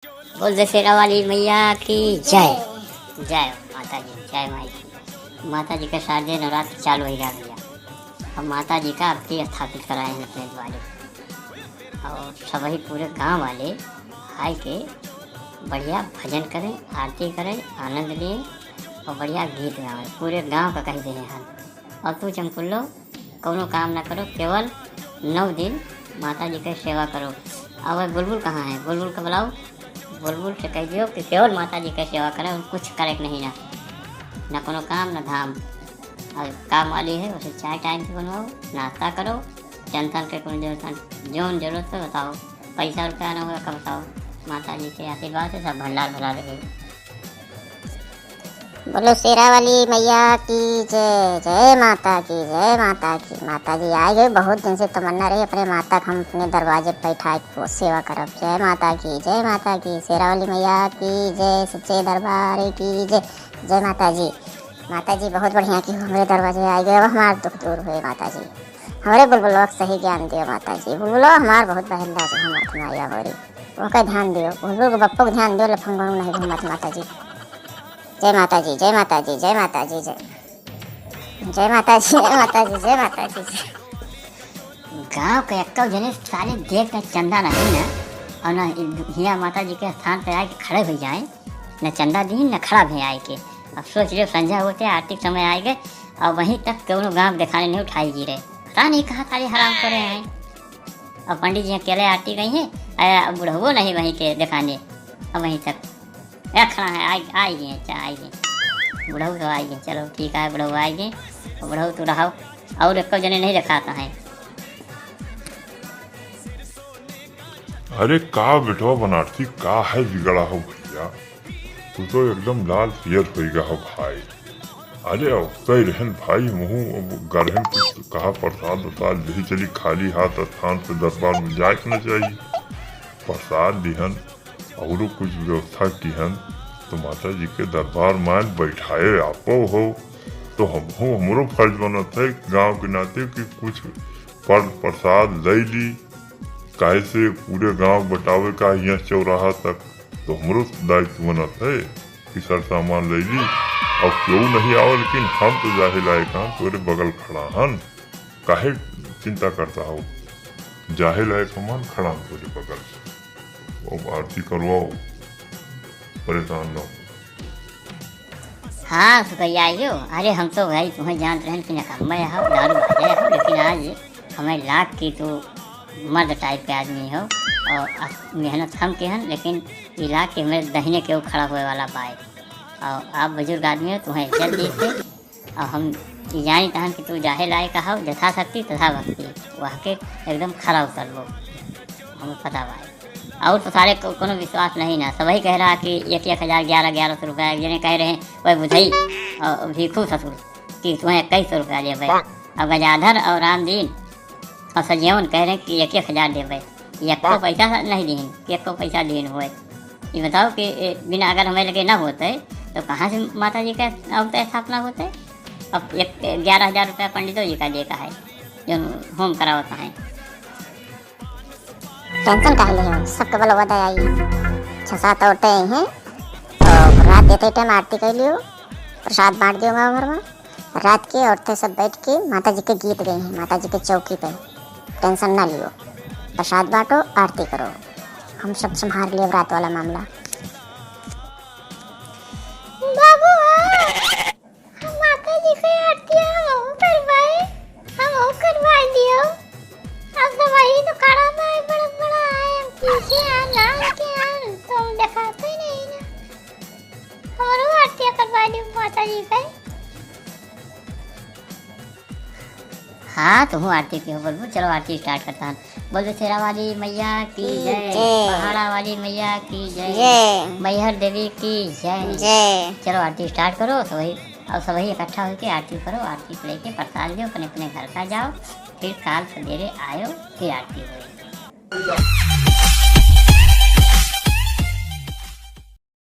बोल दशहरा वाली मैया की जय। जय माता जी, जय माई की। माता जी का शारदीय नवरात्र चालू हो गया भैया। अब माता जी का आरती स्थापित कराए हैं अपने द्वारे, और सभी पूरे गांव वाले आए के बढ़िया भजन करें, आरती करें, आनंद लें और बढ़िया गीत गाएं। पूरे गांव का कह दे हैं। और तू चमकुल्लो कोनो काम ना करो, केवल 9 दिन माता जी की सेवा करो। और बुलबुल कहाँ है? बुलबुल को बुलाओ, बुलबुल से कह दियो कि केवल माता जी की सेवा करें, और कुछ करे नहीं, ना कोनो काम ना धाम। और काम वाली है उसे चाय टाइम से बनवाओ, नाश्ता करो, टेंशन के कोई जरूरत है बताओ, पैसा रुपया ना होगा कब बताओ। माता जी के आशीर्वाद से सब भंडार भरा रहे। बोलो शेरा वाली मैया की जय। जय माता की, जय माता की। माता जी आए गए, बहुत दिन से तमन्ना रही अपने माता को हम अपने दरवाजे पर बैठा सेवा करब। जय माता की, जय माता की। शेरा वाली मैया की जय, सच्चे दरबार की जय। जय माता जी। माता जी बहुत बढ़िया की हमारे दरवाजे आए गए, अब हमारे दुख दूर हुए। माता जी हमारे बुलबुलों को सही ज्ञान दियो। माता जी बुलबुलो हमारे बहुत बहला से हम माया हमारी ओका ध्यान दियो। बुलबुल को बप्पो को ध्यान दियो, लफंगों नहीं घूमत। माता जी जय माता जी, जय माता जी, जय माता जी, जय जय माता जी, जय माता जी, जय माता जी। गाँव के एक जने सारे देख कर चंदा नहीं ना, और न हिया माता जी के स्थान पर आए के खड़े हो जाए, न चंदा दी न खड़ा भी आए के। अब सोच रहे संध्या होते आरती के समय आए गए, और वहीं तक क्यों गाँव दिखाने नहीं उठाई गिरे। पता नहीं कहाँ सारे हराम करे हैं। और पंडित जी अकेले आरती गई हैं, बुढ़वो नहीं वहीं के दिखाने। और वहीं तक खड़ा है, आई गए, आई गए बुढ़ऊ तो आई गए। चलो ठीक है, बुढ़ऊ आई गए, बुढ़ऊ तो रहो, और एक जने नहीं दिखाता है। अरे का बेटवा बनारसी का है बिगड़ा हो भैया, तू तो एकदम लाल पियर हो गया हो भाई। अरे कई रहन भाई मुँह गरहन कुछ कहा प्रसाद वसाद यही चली, खाली हाथ स्थान से दरबार में जाए के न चाहिए। प्रसाद दिहन और कुछ व्यवस्था किहन तो माता जी के दरबार में बैठाए आपो हो, तो हमरो फर्ज बनत है गांव के नाते कि कुछ प्रसाद ले ली, काहे से पूरे गांव बटावे का यहाँ चौराहा तक, तो हमरो दायित्व बनत है कि सर सामान ले ली। अब क्यों नहीं आओ, लेकिन हम तो जाहे लायक हन, तोरे बगल खड़ा हन, काहे चिंता करता हो, जाहे लायक हमान खड़ा तोरे बगल, अब आरती करवाओ, परेशान न हो। हाँ सुखैया आइयो। अरे हम तो भाई तुम्हें जानते हैं कि मैं हो दारू भाजे हो, लेकिन आज हमें लाख की तो मर्द टाइप के आदमी हो, और मेहनत हम के हैं, लेकिन इलाज के हमें दहीने के खड़ा हुए वाला पाए। और आप बुजुर्ग आदमी हो, तुम्हें इज्जत देते, और हम जानी तहन कि तू जाहे लाए कहा यथा शक्ति तथा भक्ति, वह के एकदम खड़ा उतर लो, हमें पता भाई। और तो सारे कोनो विश्वास नहीं ना, सभी कह रहा कि 1,000 1100 रुपया, जने कह रहे हैं वह बुझई और भीखू ससुर कि तुम्हें 2100 रुपया देवे। और गजाधर और रामदीन और सजीवन कह रहे हैं कि 1,000 देवे, एको पैसा नहीं दीन, एको पैसा दीन हुए। ये बताओ कि बिना अगर हमें लगे ना होते तो कहाँ से माता जी का अवतार स्थापना होते। अब 11,000 रुपया पंडितों जी का देखा है जो होम करावता है। टेंशन काहे ले हो, सबके बल वदा आई 6-7 औरतें हैं, तो रात देते टाइम आरती कर लियो, प्रसाद बांट दियो गाँव भर में। रात के औरतें सब बैठ के माता जी के गीत गए हैं, माता जी के चौकी पे। टेंशन ना लियो, प्रसाद बांटो, आरती करो, हम सब संभाल लिए रात वाला मामला। बाबू हम माता जी की आरती हम करवा दियो। अब तो वही तो खड़ा है, बड़ा है, पीछे लाल के तुम दिखाते ही नहीं ना, और आरती करवा दी माता जी का। हाँ तो हूँ आरती की हो बोलबो। चलो आरती स्टार्ट करता हूँ। बोलो शेरा वाली मैया की जय, पहाड़ा वाली मैया की जय, मैहर देवी की जय। चलो आरती स्टार्ट करो, सभी इकट्ठा होकर आरती करो। आरती को लेके प्रसाद लो, अपने अपने घर का जाओ, फिर काल सवेरे आयो, फिर आरती हो।